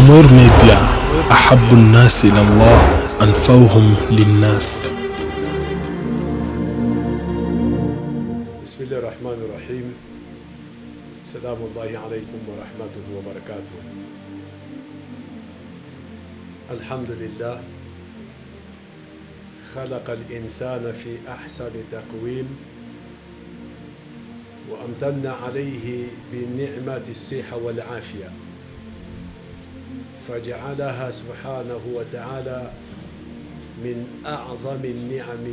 Amur Media, ahabbu nnasi ila Allah anfauhum linnas. Bismillahir Rahmanir Rahim. Salamullahi alaykum wa rahmatuhu wa barakatuh. Alhamdulillah, khalaqa al-insana fi ahsani taqwim wa amtanna alayhi bi ni'mati as-siha wal afiyah, فجعلها سبحانه وتعالى من أعظم النعم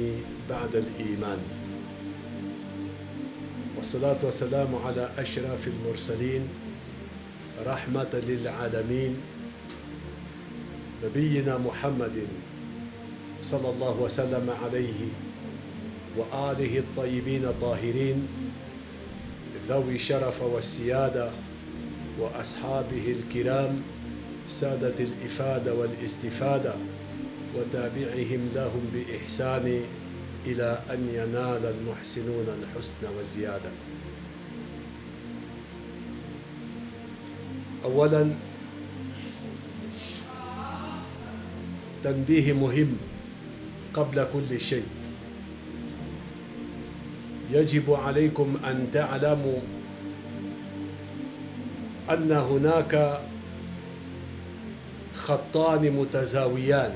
بعد الإيمان. والصلاة والسلام على أشرف المرسلين رحمة للعالمين نبينا محمد صلى الله وسلم عليه وآله الطيبين الطاهرين ذوي الشرف والسيادة وأصحابه الكرام سادة الإفادة والاستفادة وتابعهم لهم بإحسان إلى أن ينال المحسنون الحسن وزيادة. أولا، تنبيه مهم قبل كل شيء. يجب عليكم أن تعلموا أن هناك خطان متزاويان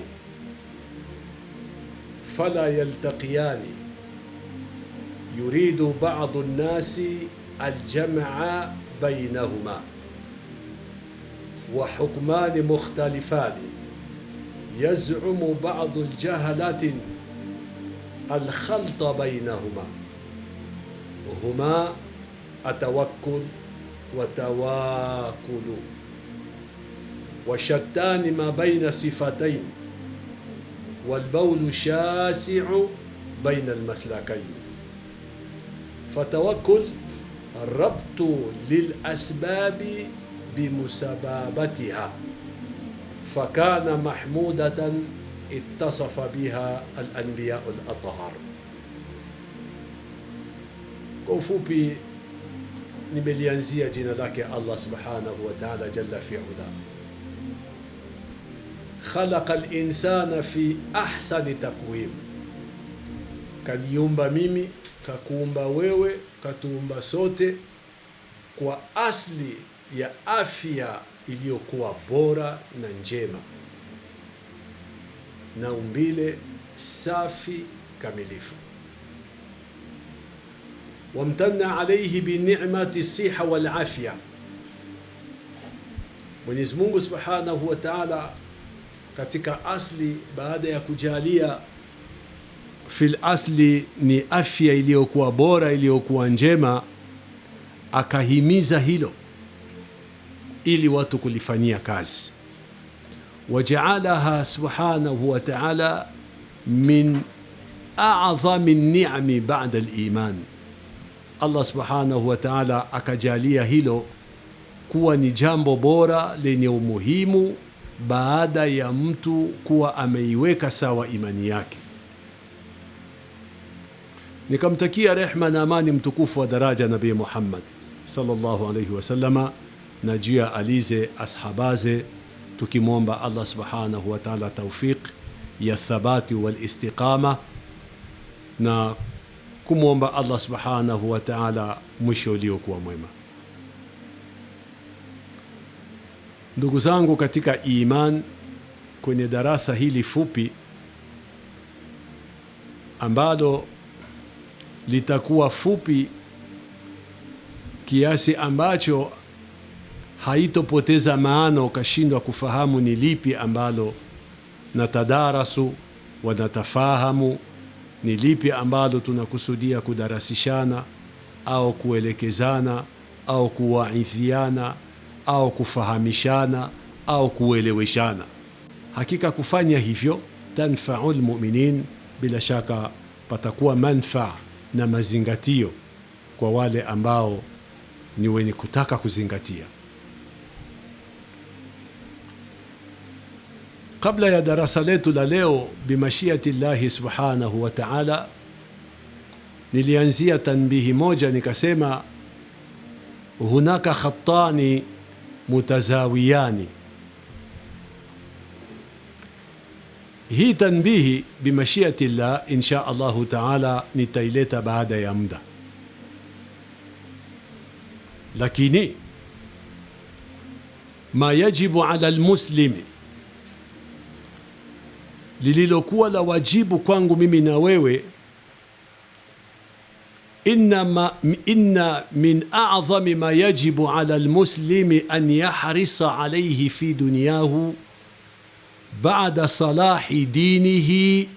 فلا يلتقيان، يريد بعض الناس الجمع بينهما، وحكمان مختلفان، يزعم بعض الجهلة الخلط بينهما، وهما التوكل وتواكل، وشتان ما بين صفتين، والبول شاسع بين المسلكين. فتوكل الربط للأسباب بمسببتها، فكان محمودة اتصف بها الأنبياء الأطهار. Kwa ufupi, nimelianzia jina lake Allah subhanahu wa ta'ala jalla fi'ala. Khalaqa al-insana fi ahsani taqwim, kaniumba mimi, kakuumba wewe, katuumba sote kwa asli ya afya iliyokuwa bora na njema na umbile safi kamilifu. Wamtanna alayhi bi ni'mati siha wal afya, Mwenyezi Mungu subhanahu wa ta'ala katika asli, baada ya kujalia fil asli ni afya iliyokuwa bora, iliyokuwa njema, akahimiza hilo ili watu kulifanyia kazi. Wajaalaha subhanahu wa ta'ala min a'zami ni'ami ba'da al-iman. Allah subhanahu wa ta'ala akajalia hilo kuwa ni jambo bora lenye umuhimu baada ya mtu kuwa ameiweka sawa imani yake. Nikamtakia rehma na amani mtukufu wa daraja Nabii Muhammad sallallahu alayhi wasallama na jia alize ashabaze, tukimwomba Allah subhanahu wa ta'ala tawfiq ya thabati wal istiqama, na kumwomba Allah subhanahu wa ta'ala mwisho uliokuwa mwema. Ndugu zangu katika iman, kwenye darasa hili fupi ambalo litakuwa fupi kiasi ambacho haitopoteza maana ukashindwa kufahamu ni lipi ambalo natadarasu wa natafahamu, ni lipi ambalo tunakusudia kudarasishana au kuelekezana au kuwaidhiana au kufahamishana au kueleweshana. Hakika kufanya hivyo tanfaul mu'minin, bila shaka patakuwa manfaa na mazingatio kwa wale ambao ni wenye kutaka kuzingatia. Kabla ya darasa letu la leo, bimashiati Allahi subhanahu wa ta'ala, nilianzia tanbihi moja nikasema hunaka khattani mutazawiyani, Hii tanbihi bimashiati llah insha Allahu taala nitaileta baada ya muda, lakini ma yajibu ala almuslimi, lililokuwa la wajibu kwangu mimi na wewe, inna min a'zami ma yajibu ala almuslimi an yahrisa alayhi fi dunyahu ba'da salahi dinihi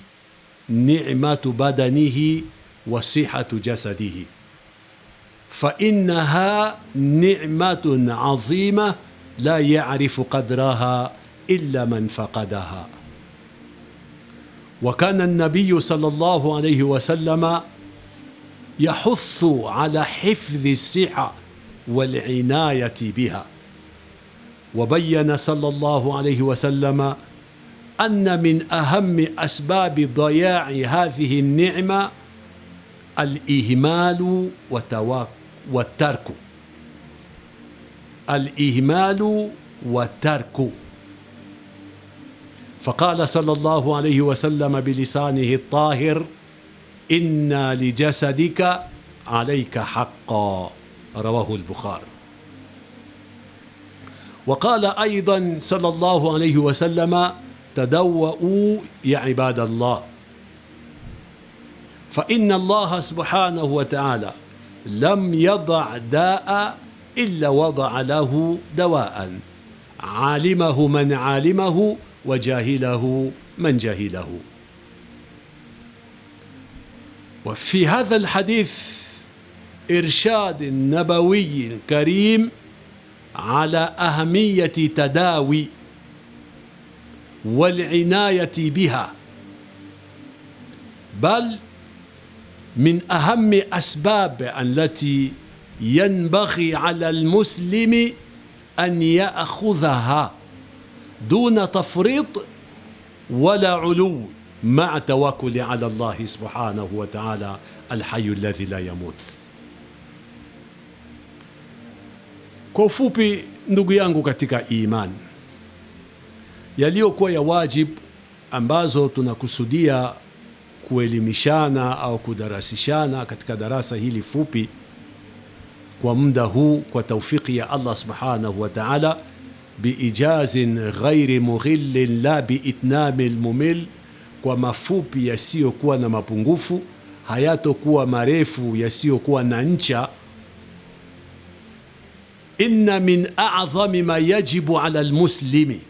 ni'matu badanihi wa sihhatu jasadihi, fa innaha ni'matun 'azima la ya'rifu qadraha illa man faqadaha. Wa kana an-nabiy sallallahu alayhi wa sallam يحث على حفظ الصحة والعناية بها، وبين صلى الله عليه وسلم أن من أهم أسباب ضياع هذه النعمة الإهمال والترك. الإهمال والترك. فقال صلى الله عليه وسلم بلسانه الطاهر: إن لجسدك عليك حقا، رواه البخاري. وقال أيضا صلى الله عليه وسلم: تدوؤوا يا عباد الله، فإن الله سبحانه وتعالى لم يضع داء إلا وضع له دواء، علمه من علمه وجاهله من جهله. وفي هذا الحديث إرشاد نبوي كريم على أهمية تداوي والعناية بها، بل من أهم أسباب التي ينبغي على المسلم أن يأخذها دون تفريط ولا علو، مع توكل على الله سبحانه وتعالى الحي الذي لا يموت. Kwa ufupi, ndugu yangu katika imani, yaliyokuwa ya wajib ambazo tunakusudia kuelimishana au kudarasishana katika darasa hili fupi kwa muda huu, kwa taufiki ya Allah subhanahu wa ta'ala, biijazin ghairi mughillin la biitnamil mumil, kwa mafupi yasiyokuwa na mapungufu, hayatokuwa marefu yasiyokuwa na ncha. Inna min a'zami ma yajibu ala almuslimi,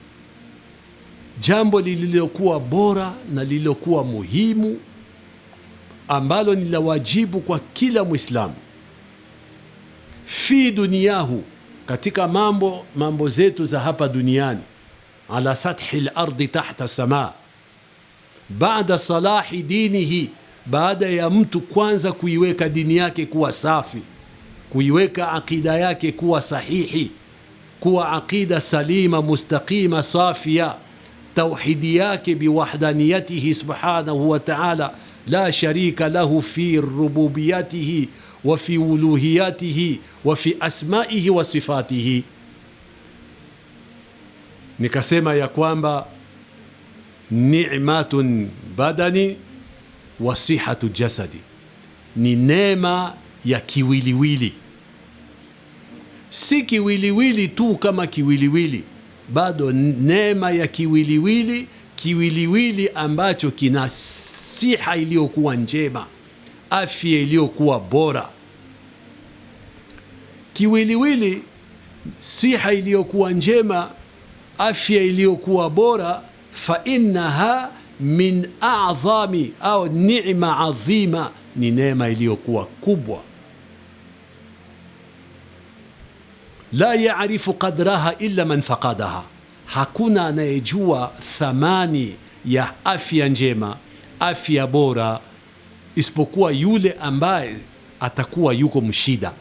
jambo lililokuwa bora na lililokuwa muhimu ambalo ni la wajibu kwa kila Muislamu, fi duniyahu, katika mambo zetu za hapa duniani, ala sathi al-ardi tahta samaa, baada salahi dinihi, baada ya mtu kwanza kuiweka dini yake kuwa safi, kuiweka aqida yake kuwa sahihi, kuwa aqida salima mustaqima safia, tauhidi yake biwahdaniyatihi subhanahu wa ta'ala la sharika lahu fi rububiyatihi wa fi uluhiyatihi wa fi asmaihi wa sifatihi. Nikasema ya kwamba ni'matun badani wa sihhatu jasadi, ni neema ya kiwiliwili, si kiwiliwili tu kama kiwiliwili, bado neema ya kiwiliwili, kiwiliwili ambacho kina siha iliyokuwa njema, afya iliyokuwa bora. Kiwiliwili, siha iliyokuwa njema, afya iliyokuwa bora, fa innaha min a'zami au ni'ma azima, ni neema iliyokuwa kubwa. La ya'rifu qadraha illa man faqadaha, hakuna anayejua thamani ya afya njema, afya bora, isipokuwa yule ambaye atakuwa yuko mshida.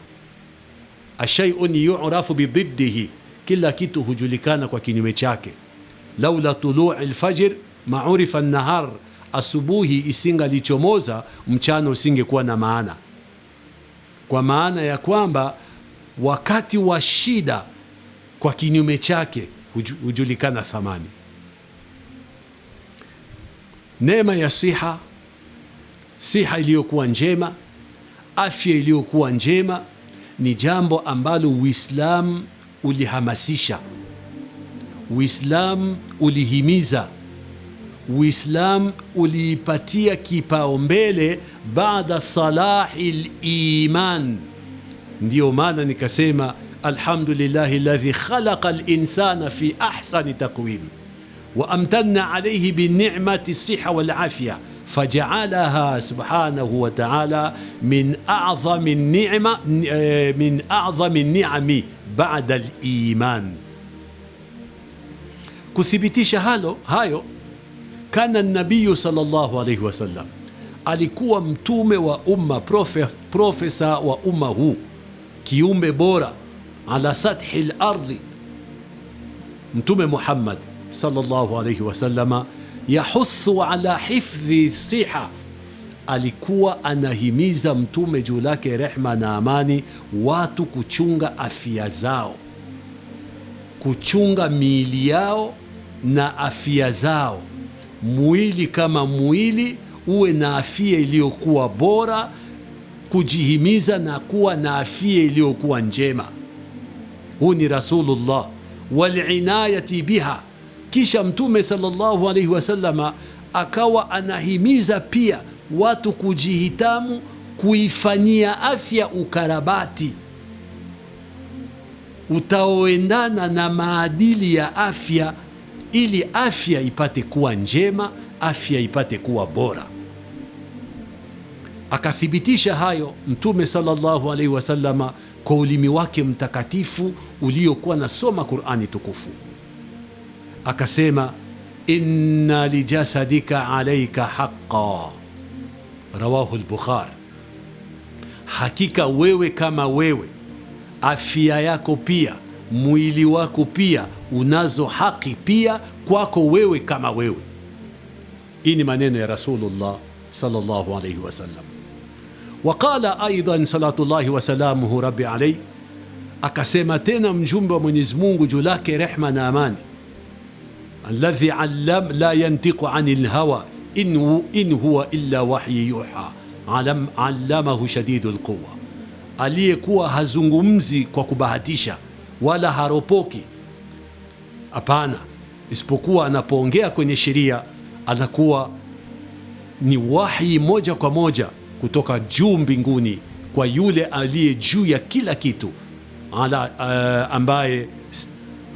Ashay'un yu'rafu bididdihi, kila kitu hujulikana kwa kinyume chake. Laula tuluu alfajr ma'urifa an-nahar, asubuhi isingalichomoza mchana usingekuwa na maana, kwa maana ya kwamba wakati wa shida kwa kinyume chake hujulikana thamani. neema ya siha iliyokuwa njema, afya iliyokuwa njema ni jambo ambalo Uislamu ulihamasisha, Uislamu ulihimiza, Uislamu uliipatia kipaumbele baada salahil iman. Ndiyo maana nikasema alhamdulillahi alladhi khalaqa al-insana fi ahsani taqwim wa amtanna alayhi bi ni'mati siha wal afya faja'alaha subhanahu wa ta'ala min a'zami ni'ami ba'da al-iman. Kuthibitisha hayo, kana nabiyu sallallahu alayhi wasallam alikuwa mtume wa umma, profesa wa umma huu, kiumbe bora ala sathi al-ardhi, mtume Muhammad sallallahu alayhi wasallama yahuthu ala hifdhi siha, alikuwa anahimiza mtume juu lake rehma na amani watu kuchunga afya zao, kuchunga miili yao na afya zao. Mwili kama mwili uwe na afya iliyokuwa bora, kujihimiza na kuwa na afya iliyokuwa njema. Huu ni Rasulullah walinayati biha. Kisha mtume sallallahu alaihi wasallama akawa anahimiza pia watu kujihitamu, kuifanyia afya ukarabati utaoendana na maadili ya afya, ili afya ipate kuwa njema, afya ipate kuwa bora. Akathibitisha hayo mtume sallallahu alaihi wasallama kwa ulimi wake mtakatifu uliokuwa nasoma Qur'ani tukufu. Akasema, inna lijasadika alayka haqqan, rawahu al-Bukhari, hakika wewe kama wewe, afya yako pia, mwili wako pia unazo haki pia kwako wewe kama wewe. Hii ni maneno ya Rasulullah sallallahu alayhi wasallam. Waqala aidan salatullahi wasalamuhu rabbi alayhi, akasema tena mjumbe wa Mwenyezi Mungu juu lake rehma na amani, alladhi la yantiqu anil hawa in huwa illa wahyi yuha allamahu shadidul quwa, aliyekuwa hazungumzi kwa kubahatisha wala haropoki, hapana, isipokuwa anapoongea kwenye sheria anakuwa ni wahi moja kwa moja kutoka juu mbinguni kwa yule aliye juu ya kila kitu, ambaye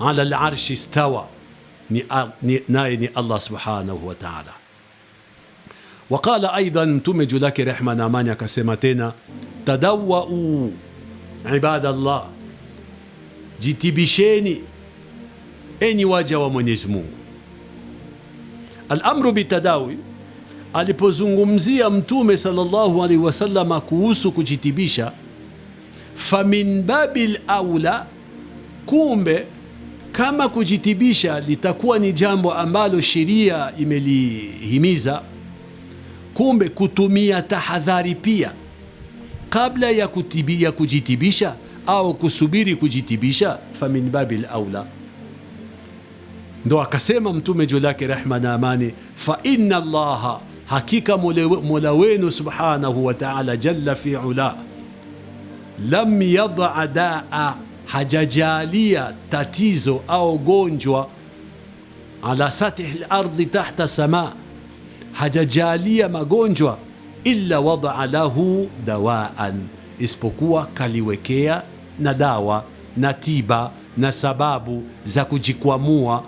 ala al-arshi stawa, naye ni Allah subhanahu wa ta'ala. Waqala aidan, mtume juu lake rehma na amani akasema tena, tadawwau ibadallah, jitibisheni enyi waja wa Mwenyezi Mungu. Al-amru bitadawi, alipozungumzia mtume sallallahu alaihi wasallam kuhusu kujitibisha, famin babil aula, kumbe kama kujitibisha litakuwa ni jambo ambalo sheria imelihimiza, kumbe kutumia tahadhari pia kabla ya kujitibisha au kusubiri kujitibisha, famin babil aula. Ndo akasema mtume juu lake rehma na amani, fa inna Allaha, hakika mola wenu subhanahu wa ta'ala jalla fi ula, lam yad'a daa, hajajalia tatizo au gonjwa, ala sathi al-ardhi tahta sama, hajajalia magonjwa, illa wada'a lahu dawaan, isipokuwa kaliwekea na dawa na tiba na sababu za kujikwamua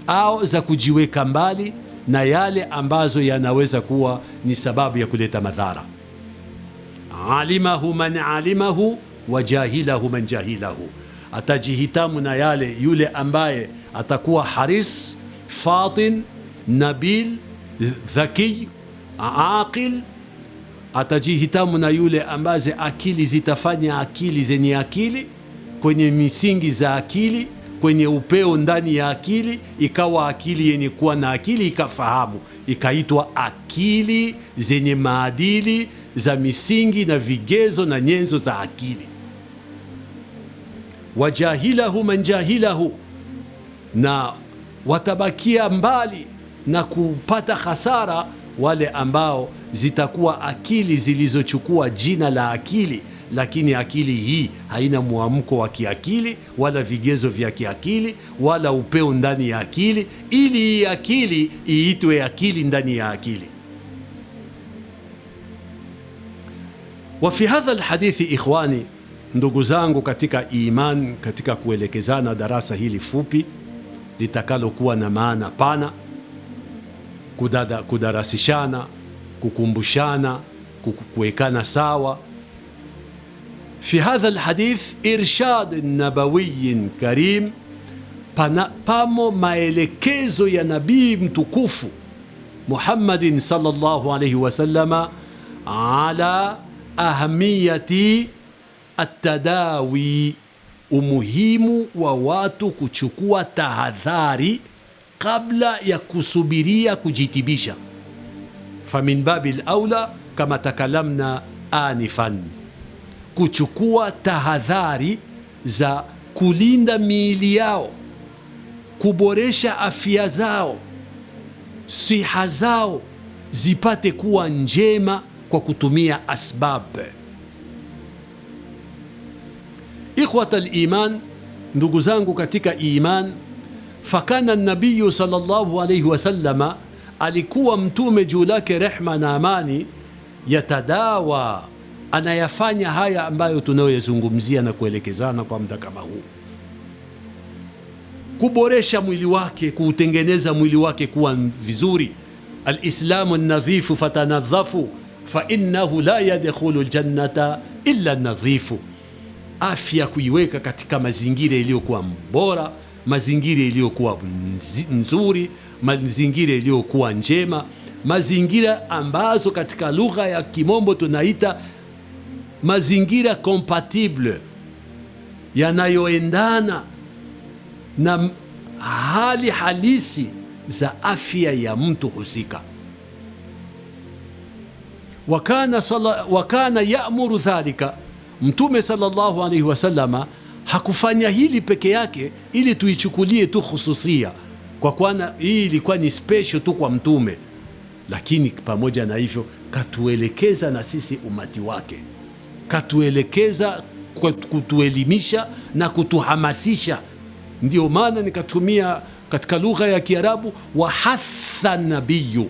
au za kujiweka mbali na yale ambazo yanaweza kuwa ni sababu ya kuleta madhara. Alimahu man alimahu wa jahilahu man jahilahu, atajihitamu na yale yule ambaye atakuwa haris, fatin, nabil, dhaki, aqil. Atajihitamu na yule ambaze akili zitafanya akili zenye akili, kwenye misingi za akili, kwenye upeo ndani ya akili, ikawa akili yenye kuwa na akili ikafahamu, ikaitwa akili zenye maadili za misingi na vigezo na nyenzo za akili. Wajahilahu man jahilahu, na watabakia mbali na kupata hasara wale ambao zitakuwa akili zilizochukua jina la akili, lakini akili hii haina muamko wa kiakili wala vigezo vya kiakili wala upeo ndani ya akili, ili hii akili iitwe akili ndani ya akili. Wa fi hadha alhadithi, ikhwani, ndugu zangu katika iman, katika kuelekezana darasa hili fupi litakalokuwa na maana pana, kudarasishana, kukumbushana, kuwekana sawa. Fi hadha alhadith irshad nabawiyin karim, pamo maelekezo ya nabii mtukufu Muhammadin sallallahu alayhi wasallama ala ahamiyati atadawi, umuhimu wa watu kuchukua tahadhari kabla ya kusubiria kujitibisha. Famin babil aula kama takalamna anifan, kuchukua tahadhari za kulinda miili yao, kuboresha afya zao, siha zao zipate kuwa njema kwa kutumia asbab. Ikhwata al-iman, ndugu zangu katika iman, fakana nabiyu sallallahu alayhi wasallama, alikuwa mtume juu lake rehma na amani, yatadawa, anayafanya haya ambayo tunayoyazungumzia na kuelekezana kwa muda kama huu, kuboresha mwili wake, kuutengeneza mwili wake kuwa vizuri. Alislamu nadhifu fatanadhafu fa innahu la yadkhulu aljannata illa nadhifu. Afya kuiweka katika mazingira iliyokuwa bora, mazingira iliyokuwa nzuri, mazingira iliyokuwa njema, mazingira ambazo katika lugha ya kimombo tunaita mazingira compatible, yanayoendana na hali halisi za afya ya mtu husika. Wakana ya'muru dhalika, mtume sallallahu alayhi wasallama hakufanya hili peke yake ili tuichukulie tu khususia, kwa kuwa hii ilikuwa ni special tu kwa mtume, lakini pamoja na hivyo katuelekeza na sisi umati wake, katuelekeza kutuelimisha na kutuhamasisha. Ndio maana nikatumia katika lugha ya Kiarabu wa hatha nabiyu,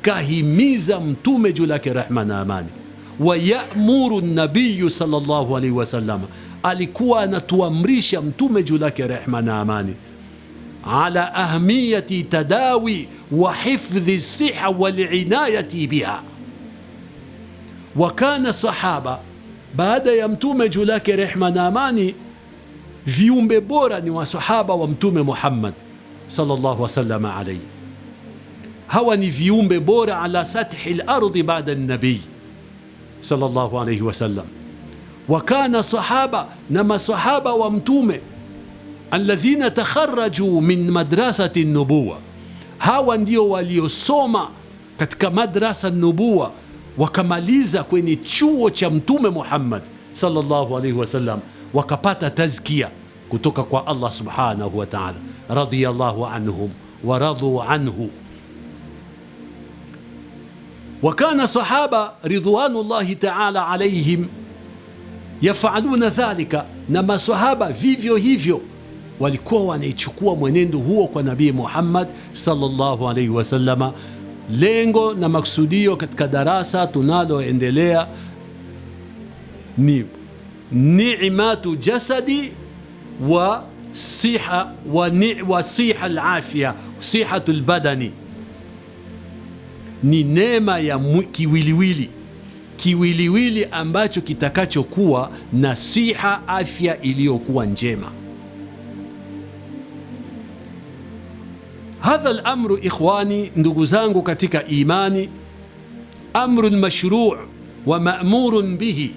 kahimiza mtume juu lake rehma na amani. Wa ya'muru nabiyu sallallahu alayhi wasallam, alikuwa anatuamrisha mtume juu lake rehma na amani, ala ahmiyati tadawi wa hifdhi siha wal inayati biha. Wa kana sahaba, baada ya mtume juu lake rehma na amani, viumbe bora ni wasahaba wa mtume Muhammad sallallahu wasallam alayhi. Hawa ni viumbe bora ala sathi al-ardhi baada an-nabii sallallahu alayhi wasallam. Wa kana sahaba, na masahaba wa mtume, alladhina takharraju min madrasati an-nubuwa, hawa ndio waliosoma katika madrasa an-nubuwa, wakamaliza kwenye chuo cha mtume Muhammad sallallahu alayhi wasallam, wakapata tazkia kutoka kwa Allah subhanahu wa ta'ala, radiyallahu anhum wa radu anhu. Wa kana sahaba ridwanullahi ta'ala alayhim yafaluna dhalika, na masahaba vivyo hivyo walikuwa wanaichukua mwenendo huo kwa Nabii Muhammad sallallahu alayhi wasallama. Lengo na maksudio katika darasa tunaloendelea ni ni'matu jasadi wa siha wa siha al-afya, sihatu al-badani, ni neema ya kiwiliwili ambacho kitakachokuwa na siha, afya iliyokuwa njema. Hadha al-amru ikhwani, ndugu zangu katika imani, amrun mashru' wa ma'murun bihi,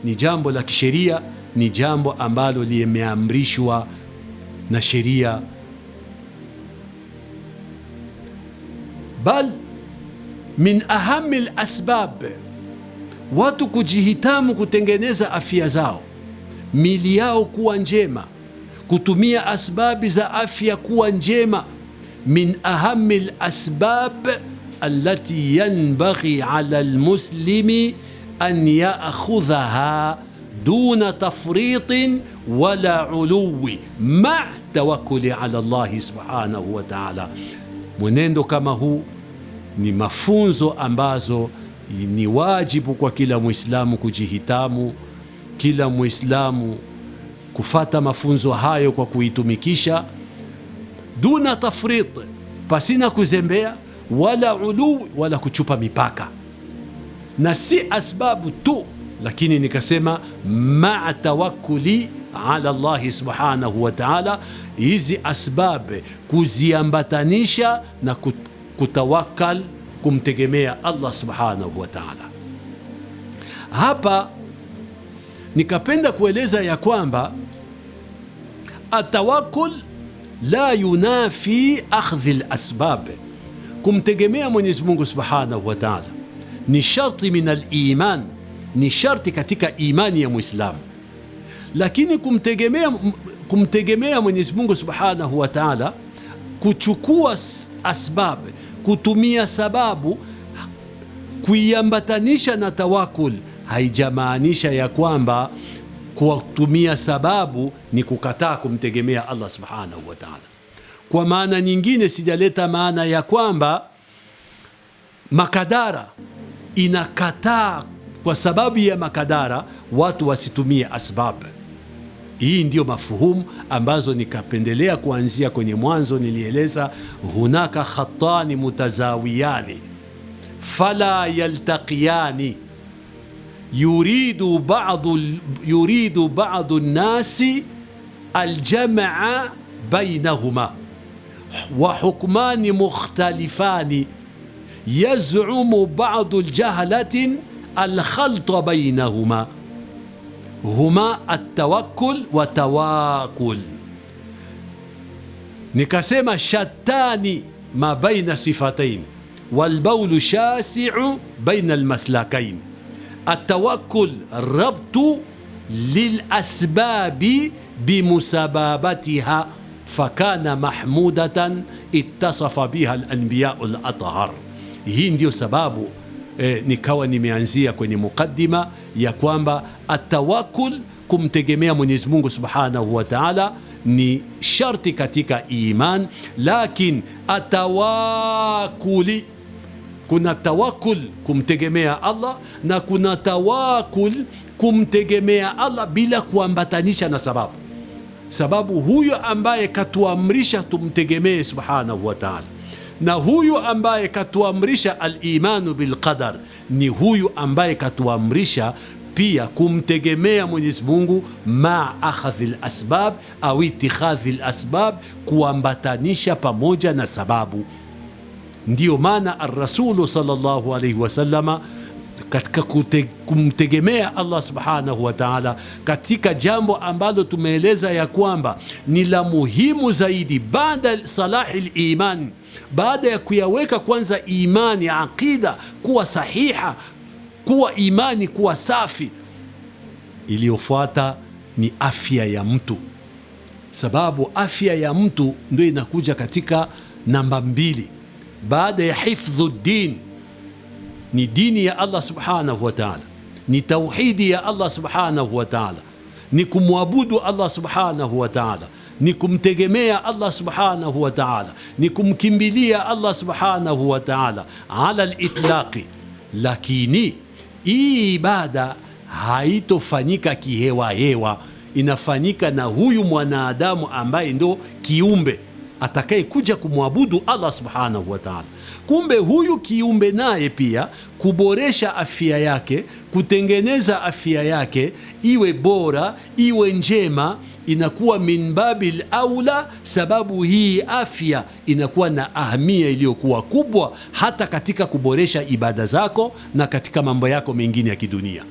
ni jambo la kisheria, ni jambo ambalo limeamrishwa na sheria. Bal min ahami al-asbab, watu kujihitamu kutengeneza afya zao, mili yao kuwa njema, kutumia asbabi za afya kuwa njema, min ahami al-asbab allati yanbaghi ala al-muslimi an ya'khudhaha duna tafritin wala uluwi ma tawakkuli ala Allah subhanahu wa ta'ala. Mwenendo kama huu ni mafunzo ambazo ni wajibu kwa kila Muislamu kujihitamu, kila Muislamu kufata mafunzo hayo kwa kuitumikisha, duna tafrit, pasina kuzembea, wala ulu, wala kuchupa mipaka. Na si asbabu tu, lakini nikasema ma'a tawakkuli ala Allah subhanahu wa ta'ala, hizi asbab kuziambatanisha na kutawakkal, kumtegemea Allah subhanahu wa ta'ala. Hapa nikapenda kueleza ya kwamba atawakkul la yunafi akhdhi al-asbab. Kumtegemea Mwenyezi Mungu subhanahu wa ta'ala ni sharti min al-iman, ni sharti katika imani ya Muislamu. Lakini kumtegemea Mwenyezi Mungu subhanahu wa ta'ala, kuchukua asbab, kutumia sababu, kuiambatanisha na tawakkul, haijamaanisha ya kwamba kutumia sababu ni kukataa kumtegemea Allah subhanahu wa ta'ala. Kwa maana nyingine, sijaleta maana ya kwamba makadara inakataa kwa sababu ya makadara watu wasitumie asbab. Hii ndio mafuhumu ambazo nikapendelea kuanzia kwenye mwanzo. Nilieleza hunaka khatani mutazawiyani fala yaltaqiyani yuridu ba'du an-nasi al-jam'a bainahuma wa hukmani mukhtalifani yaz'umu ba'du al-jahlatin al-khalta bainahuma huma at-tawakkul wa tawakkul. Nikasema shattani ma baina sifatain wal bawlu shasi'u baina al-maslakain. At-tawakkul rabtu lil asbabi bimusababatiha fakana mahmudatan ittasafa biha al-anbiya'u al-athhar. Hii ndio sababu nikawa nimeanzia kwenye mukaddima ya kwamba atawakkul, kumtegemea Mwenyezi Mungu subhanahu wa ta'ala, ni sharti katika iman. Lakin atawakuli, kuna tawakkul kumtegemea Allah na kuna tawakkul kumtegemea Allah bila kuambatanisha na sababu. Sababu huyo ambaye katuamrisha tumtegemee subhanahu wa ta'ala, na huyu ambaye katuamrisha al-imanu bil qadar, ni huyu ambaye katuamrisha pia kumtegemea Mwenyezi Mungu ma akhadhi al-asbab au itikhadhi al-asbab, kuambatanisha pamoja na sababu. Ndiyo maana ar-rasulu sallallahu alayhi wasallama katika kumtegemea Allah subhanahu wa ta'ala, katika jambo ambalo tumeeleza ya kwamba ni la muhimu zaidi baada salahi al-iman, baada ya kuyaweka kwanza imani, aqida kuwa sahiha, kuwa imani kuwa safi, iliyofuata ni afya ya mtu. Sababu afya ya mtu ndio inakuja katika namba 2 baada ya hifdhu din. Ni dini ya Allah subhanahu wa ta'ala, ni tauhidi ya Allah subhanahu wa ta'ala, ni kumwabudu Allah subhanahu wa ta'ala, ni kumtegemea Allah subhanahu wa ta'ala, ni kumkimbilia Allah subhanahu wa ta'ala ala al-itlaqi. Lakini hii ibada haitofanyika kihewa hewa, inafanyika na huyu mwanadamu ambaye ndo kiumbe atakaye kuja kumwabudu Allah subhanahu wa ta'ala. Kumbe huyu kiumbe naye pia kuboresha afya yake, kutengeneza afya yake iwe bora, iwe njema, inakuwa min babil aula, sababu hii afya inakuwa na ahamia iliyokuwa kubwa hata katika kuboresha ibada zako na katika mambo yako mengine ya kidunia.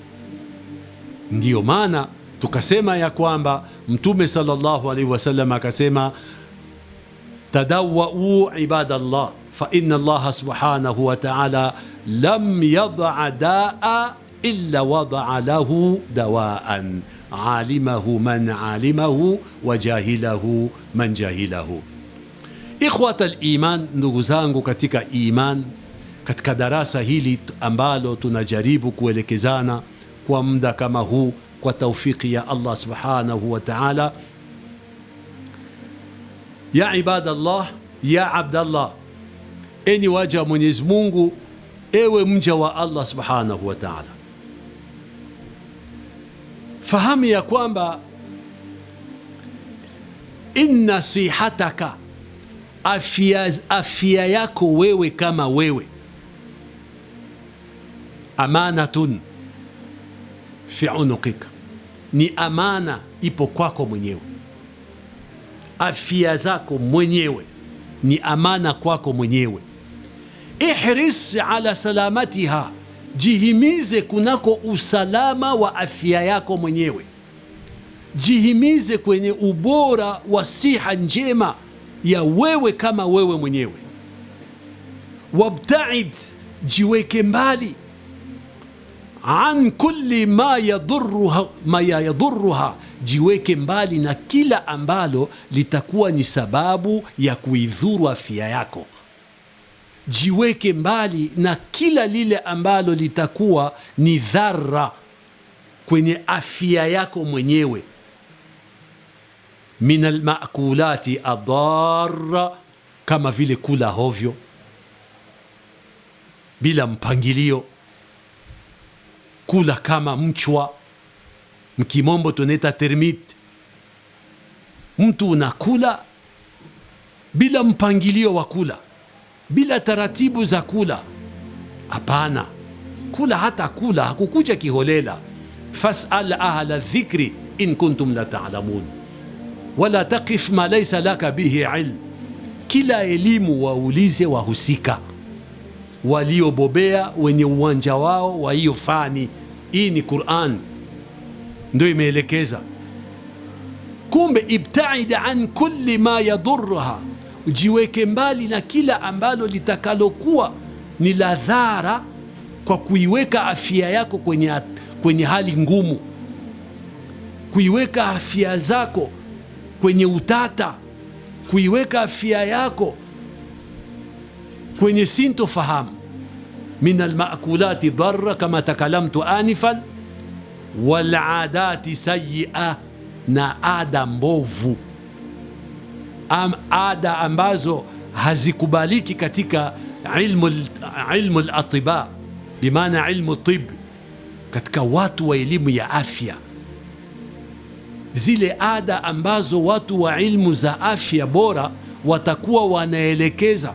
Ndiyo maana tukasema ya kwamba Mtume sallallahu alaihi wasallam akasema, tadawwa'u ibadallah fa inna Allah subhanahu wa ta'ala lam yad'a da'a illa wada'a lahu dawa'an alimahu man alimahu wa jahilahu man jahilahu. Ikhwata al-iman, ndugu zangu katika iman, katika darasa hili ambalo tunajaribu kuelekezana kwa muda kama huu kwa taufiki ya Allah subhanahu wa ta'ala. Ya ibadallah, ya abdallah, eni waja Mwenyezi Mungu, ewe mja wa Allah subhanahu wa ta'ala, fahamu ya kwamba inna sihataka, afya yako wewe kama wewe, amanatun fi unuqika, ni amana ipo kwako mwenyewe. Afya zako mwenyewe ni amana kwako mwenyewe. Ihris ala salamatiha, jihimize kunako usalama wa afya yako mwenyewe. Jihimize kwenye ubora wa siha njema ya wewe kama wewe mwenyewe. Wabtaid, jiweke mbali, an kulli ma yadhurruha, jiweke mbali na kila ambalo litakuwa ni sababu ya kuidhuru afya yako. Jiweke mbali na kila lile ambalo litakuwa ni dhara kwenye afya yako mwenyewe. Min almakulati adarra, kama vile kula hovyo bila mpangilio, kula kama mchwa, mkimombo tunaita termite. Mtu unakula bila mpangilio wa kula, bila taratibu za kula. Hapana, kula hata kula hakukuja kiholela. Fas'al ahla dhikri in kuntum la ta'lamun wala taqif ma laysa laka bihi ilm. Kila elimu waulize wahusika waliobobea, wenye uwanja wao wa hiyo fani. Hii ni Qur'an ndio imeelekeza. Kumbe ibtaid an kulli ma yadhurruha, jiweke mbali na kila ambalo litakalokuwa ni la dhara kwa kuiweka afya yako kwenye hali ngumu, kuiweka afya zako kwenye utata, kuiweka afya yako kwenye sintofahamu. Min almakulati dharra kama takalamtu anifan, wal adati sayyi'a, na ada mbovu, ada ambazo hazikubaliki katika ilmu al-atiba, bimaana ilmu tib, katika watu wa elimu ya afya. Zile ada ambazo watu wa ilmu za afya bora watakuwa wanaelekeza,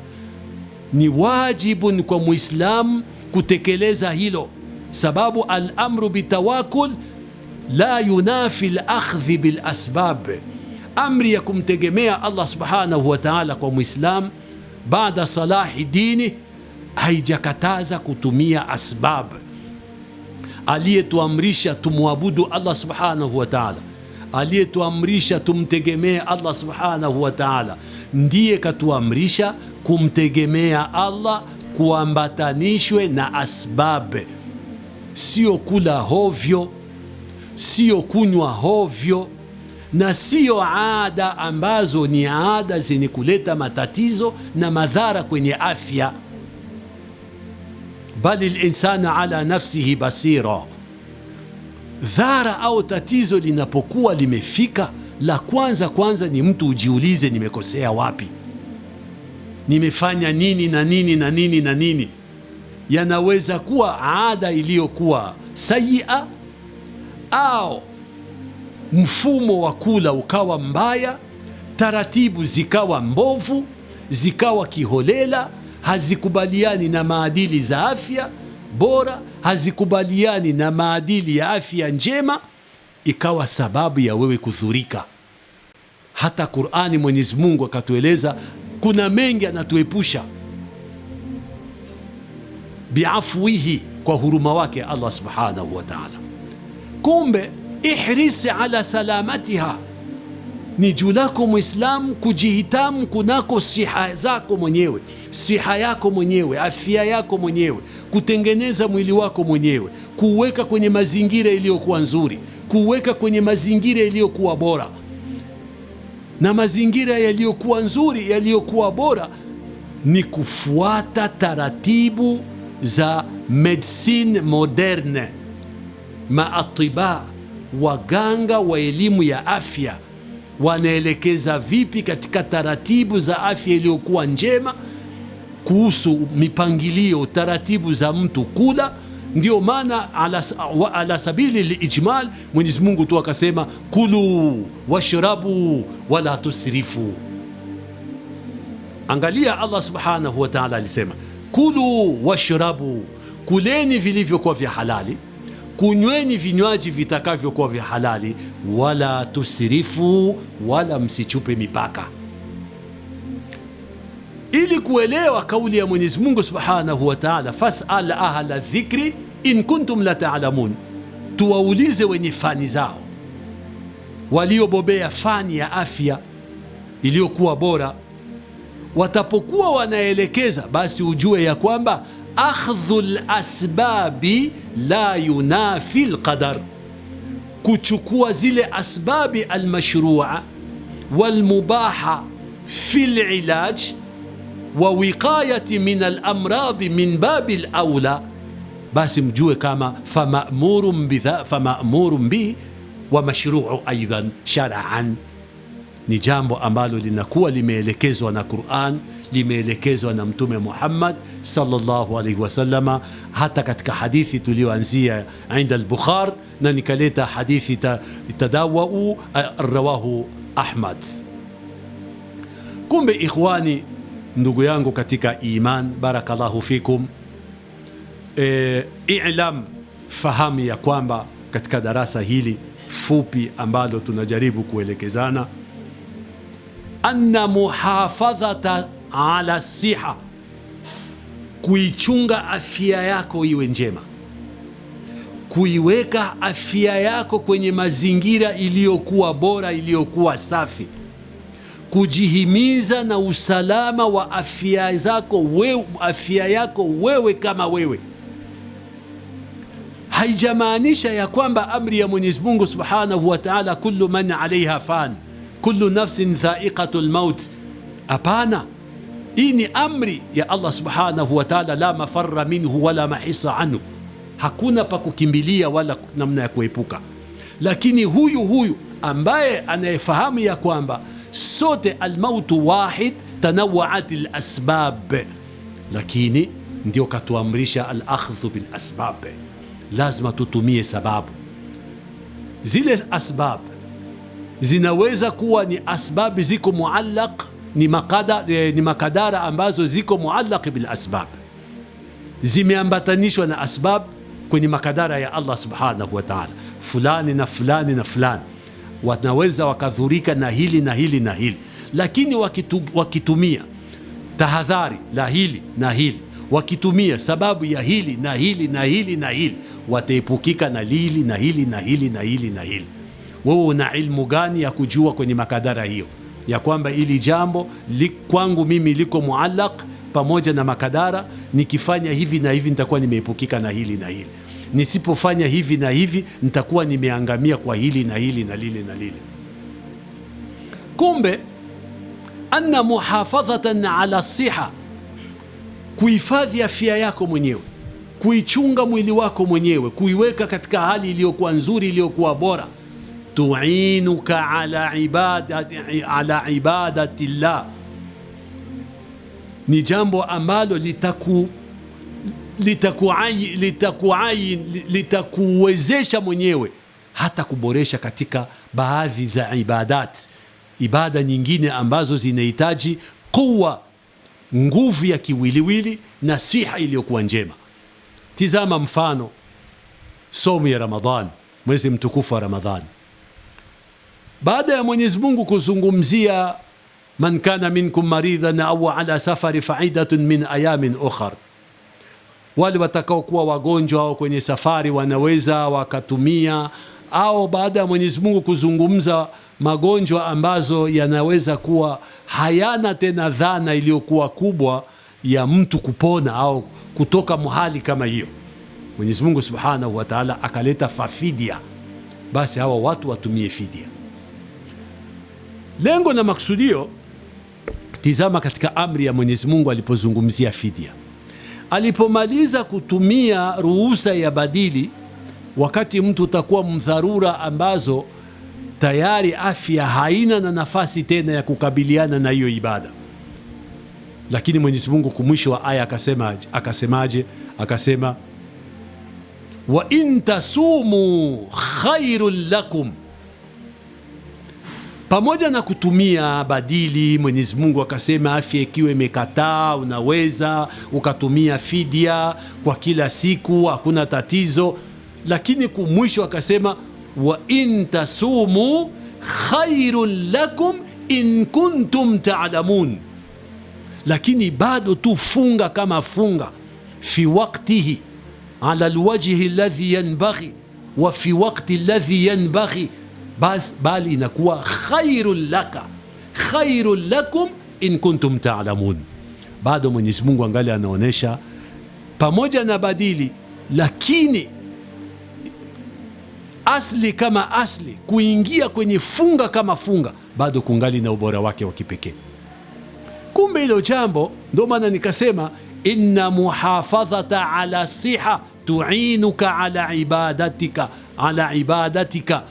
ni wajibun kwa Muislamu kutekeleza hilo, sababu al-amru bitawakul la yunafi al-akhdhi bil asbab. Amri ya kumtegemea Allah subhanahu wa ta'ala kwa Muislam baada salahi dini haijakataza kutumia asbab. Aliyetuamrisha tumwabudu Allah subhanahu wa ta'ala, aliyetuamrisha tumtegemee Allah subhanahu wa ta'ala, ndiye katuamrisha kumtegemea Allah kuambatanishwe na asbab. Sio kula hovyo, sio kunywa hovyo, na sio ada ambazo ni ada zenye kuleta matatizo na madhara kwenye afya. Bali linsana ala nafsihi basira. Dhara au tatizo linapokuwa limefika, la kwanza ni mtu ujiulize, nimekosea wapi, nimefanya nini na nini na nini na nini. Yanaweza kuwa ada iliyokuwa sayia, au mfumo wa kula ukawa mbaya, taratibu zikawa mbovu, zikawa kiholela, hazikubaliani na maadili za afya bora, hazikubaliani na maadili ya afya njema, ikawa sababu ya wewe kudhurika. Hata Qur'ani Mwenyezi Mungu akatueleza kuna mengi anatuepusha biafwihi, kwa huruma wake Allah subhanahu wa ta'ala. Kumbe ihrisi ala salamatiha, ni juu lako Muislamu kujihitamu kunako siha zako mwenyewe, siha yako mwenyewe, afya yako mwenyewe, kutengeneza mwili wako mwenyewe, kuweka kwenye mazingira iliyokuwa nzuri, kuweka kwenye mazingira iliyokuwa bora. na mazingira yaliyokuwa nzuri, yaliyokuwa bora ni kufuata taratibu za medicine moderne. Maatiba, waganga wa elimu ya afya, wanaelekeza vipi katika taratibu za afya iliyokuwa njema, kuhusu mipangilio, taratibu za mtu kula. Ndio maana ala sabili lijmal, Mwenyezi Mungu tu akasema kulu washrabu wala tusrifu. Angalia, Allah subhanahu wa ta'ala alisema kulu washrabu, kuleni vilivyokuwa vya halali, kunyweni vinywaji vitakavyokuwa vya halali, wala tusrifu, wala msichupe mipaka. Ili kuelewa kauli ya Mwenyezi Mungu subhanahu wa ta'ala, fas'al ahla dhikri in kuntum la ta'lamun, tuwaulize wenye fani zao, waliobobea fani ya afya iliyokuwa bora. Watapokuwa wanaelekeza, basi ujue ya kwamba akhdhul asbabi la yunafi alqadar, kuchukua zile asbabi almashrua walmubaha fi alilaj wa wiqayati min alamradi min babi alawla, basi mjue kama famamurun bihi wa mashruu aidan shar'an, ni jambo ambalo linakuwa limeelekezwa na Qur'an, limeelekezwa na Mtume Muhammad sallallahu alaihi wasallama. Hata katika hadithi tulioanzia inda al-Bukhari, na nikaleta hadithi tadawau rawahu Ahmad. Kumbe ikhwani, ndugu yangu katika iman, barakallahu fikum, i'lam, fahamu ya kwamba katika darasa hili fupi ambalo tunajaribu kuelekezana, anna muhafadhata ala siha, kuichunga afya yako iwe njema, kuiweka afya yako kwenye mazingira iliyokuwa bora, iliyokuwa safi, kujihimiza na usalama wa afya zako wewe, afya yako wewe kama wewe. Haijamaanisha ya kwamba amri ya Mwenyezi Mungu subhanahu wa ta'ala, kullu man alaiha fan kullu nafsin dha'iqatul maut. Hapana, hii ni amri ya Allah subhanahu wa ta'ala, la mafarra minhu wala mahisa anhu, hakuna pa kukimbilia wala namna ya kuepuka. Lakini huyu ambaye anayefahamu ya kwamba sote almautu wahid, tanawaat alasbab, lakini ndio katuamrisha alakhdhu bil asbab, lazima tutumie sababu. Zile asbab zinaweza kuwa ni asbabi ziko muallaq, ni makadara ambazo ziko muallaq bil asbab, zimeambatanishwa na asbab kwenye makadara ya Allah subhanahu wa ta'ala. Fulani na fulani na fulani wanaweza wakadhurika na hili na hili na hili, lakini wakitumia tahadhari la hili na hili, wakitumia sababu ya hili na hili na hili na hili, wataepukika na hili na hili na hili na hili na hili. Wewe una ilmu gani ya kujua kwenye makadara hiyo ya kwamba ili jambo kwangu mimi liko muallaq pamoja na makadara, nikifanya hivi na hivi nitakuwa nimeepukika na hili na hili, nisipofanya hivi na hivi nitakuwa nimeangamia kwa hili na hili na lile na lile. Kumbe anna muhafadhatan ala siha, kuhifadhi afya yako mwenyewe, kuichunga mwili wako mwenyewe, kuiweka katika hali iliyokuwa nzuri, iliyokuwa bora, tuinuka ala ibadati llah, ni jambo ambalo litakuwezesha mwenyewe hata kuboresha katika baadhi za ibada nyingine ambazo zinahitaji kuwa, nguvu ya kiwiliwili na siha iliyokuwa njema. Tizama mfano somo ya Ramadhan, mwezi mtukufu wa Ramadhan. Baada ya Mwenyezi Mungu kuzungumzia man kana minkum maridhan au ala safari fa'idatun min ayamin ukhar, wale watakao kuwa wagonjwa au kwenye safari wanaweza wakatumia, au baada ya Mwenyezi Mungu kuzungumza magonjwa ambazo yanaweza kuwa hayana tena dhana iliyokuwa kubwa ya mtu kupona au kutoka mahali kama hiyo, Mwenyezi Mungu Subhanahu wa Ta'ala akaleta fidia, basi hawa watu watumie fidia. Lengo na maksudio, tizama katika amri ya Mwenyezi Mungu alipozungumzia fidia. Alipomaliza kutumia ruhusa ya badili, wakati mtu utakuwa mdharura ambazo tayari afya haina na nafasi tena ya kukabiliana na hiyo ibada. Lakini Mwenyezi Mungu kumwisho wa aya akasemaje? Akasema wa in tasumu khairul lakum. Pamoja na kutumia badili, Mwenyezi Mungu akasema afya ikiwa imekataa, unaweza ukatumia fidia kwa kila siku, hakuna tatizo. Lakini kumwisho akasema wa in tasumu khairul lakum in kuntum ta'lamun. Lakini bado tu funga kama funga, fi waqtihi ala alwajhi alladhi yanbaghi wa fi waqti alladhi yanbaghi, bali inakuwa khairul laka, khairul lakum in kuntum ta'lamun. Bado Mwenyezi Mungu angali anaonesha pamoja na badili, lakini asli kama asli, kuingia kwenye funga kama funga, bado kungali na ubora wake wa kipekee. Kumbe hilo jambo, ndio maana nikasema inna muhafadhata ala siha tuinuka ala ibadatika,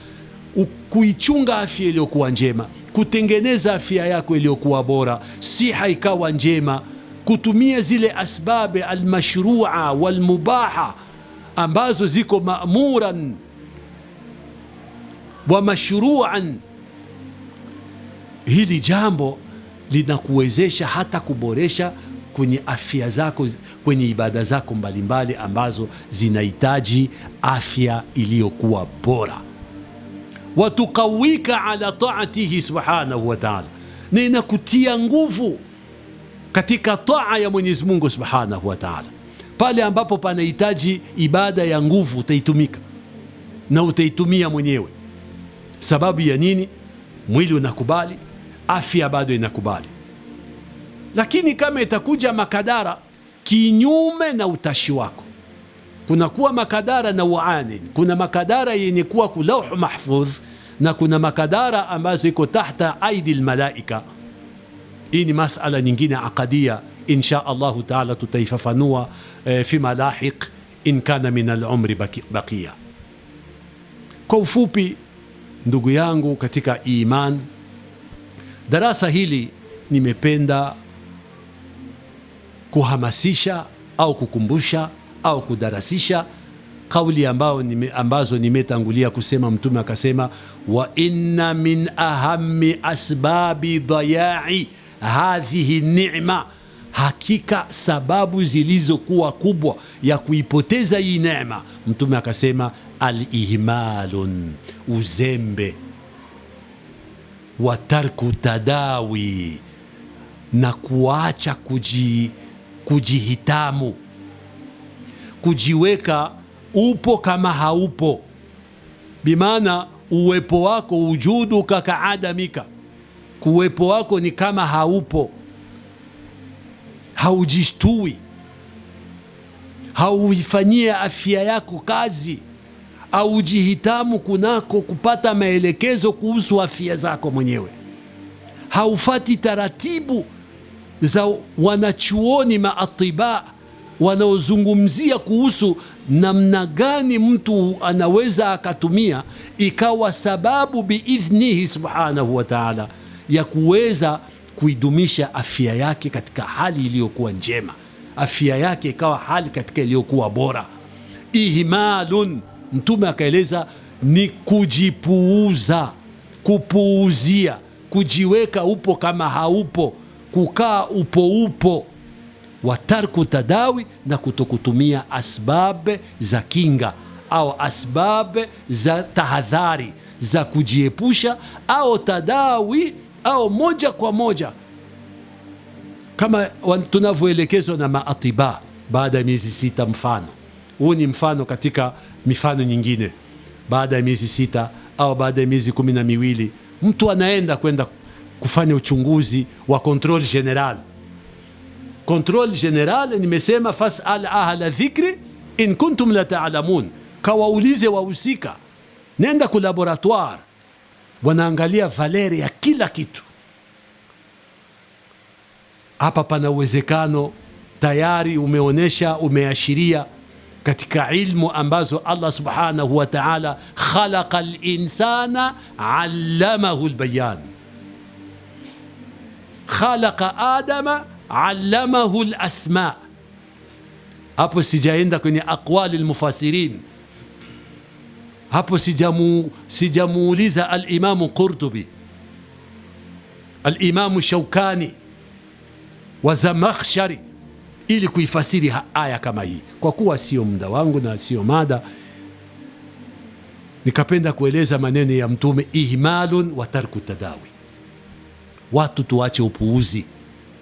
kuichunga afya iliyokuwa njema, kutengeneza afya yako iliyokuwa bora, siha ikawa njema, kutumia zile asbabe almashrua walmubaha ambazo ziko ma'muran wa mashruan. Hili jambo linakuwezesha hata kuboresha kwenye afya zako, kwenye ibada zako mbalimbali ambazo zinahitaji afya iliyokuwa bora. Watukawika ala taatihi subhanahu wa ta'ala, na inakutia nguvu katika taa ya Mwenyezi Mungu subhanahu wa ta'ala. Pale ambapo panahitaji ibada ya nguvu, utaitumika na utaitumia mwenyewe. Sababu ya nini? Mwili unakubali, afya bado inakubali. Lakini kama itakuja makadara kinyume na utashi wako, kunakuwa makadara na uani, kuna makadara yenye kuwa kulauhu mahfudh, na kuna makadara ambazo iko tahta aidi almalaika. Hii ni masala nyingine aqadia, insha Allahu taala tutaifafanua fi malahiq in kana min al-umri baqiya. Kwa ufupi, ndugu yangu katika iman, darasa hili nimependa kuhamasisha au kukumbusha au kudarasisha kauli ambazo nimetangulia kusema. Mtume akasema wa inna min ahammi asbabi dhaya'i hadhihi ni'ma, hakika sababu zilizokuwa kubwa ya kuipoteza hii neema, Mtume akasema al-ihmalun, uzembe, wa tarku tadawi, na kuacha kujihitamu, kujiweka upo kama haupo. Bimaana uwepo wako, wujudu kaka adamika, kuwepo wako ni kama haupo, haujishtui, hauifanyie afya yako kazi, haujihitamu kunako kupata maelekezo kuhusu afya zako mwenyewe, haufati taratibu za wanachuoni maatiba wanaozungumzia kuhusu namna gani mtu anaweza akatumia ikawa sababu biidhnihi subhanahu wa ta'ala ya kuweza kuidumisha afya yake katika hali iliyokuwa njema, afya yake ikawa hali katika iliyokuwa bora. Ihmalun, Mtume akaeleza ni kujipuuza, kupuuzia, kujiweka upo kama haupo, kukaa upo. Watarku tadawi, na kutokutumia asbabe za kinga au asbabe za tahadhari za kujiepusha, au tadawi au moja kwa moja kama tunavyoelekezwa na maatiba baada ya miezi 6. Mfano huu ni mfano katika mifano nyingine. Baada ya miezi 6 au baada ya miezi 12, mtu anaenda kwenda kufanya uchunguzi wa control general. Control general nimesema fas'al ahla dhikri in kuntum la ta'lamun, kawaulize wahusika. Nenda ku laboratoire, wanaangalia valeri ya kila kitu. Hapa pana uwezekano tayari umeashiria katika ilmu ambazo Allah subhanahu wa ta'ala khalaqa al-insana 'allamahu al-bayan. Khalaqa Adama 'allamahu al-asma. Hapo sijaenda kwenye aqwali al-mufassirin. Hapo sijamuuliza al-Imam Qurtubi, al-Imam Shawkani wa Zamakhshari ili kuifasiri aya kama hii. Kwa kuwa sio muda wangu na sio mada, nikapenda kueleza maneno ya Mtume, ihmalun wa tarku tadawi. Watu tuache upuuzi.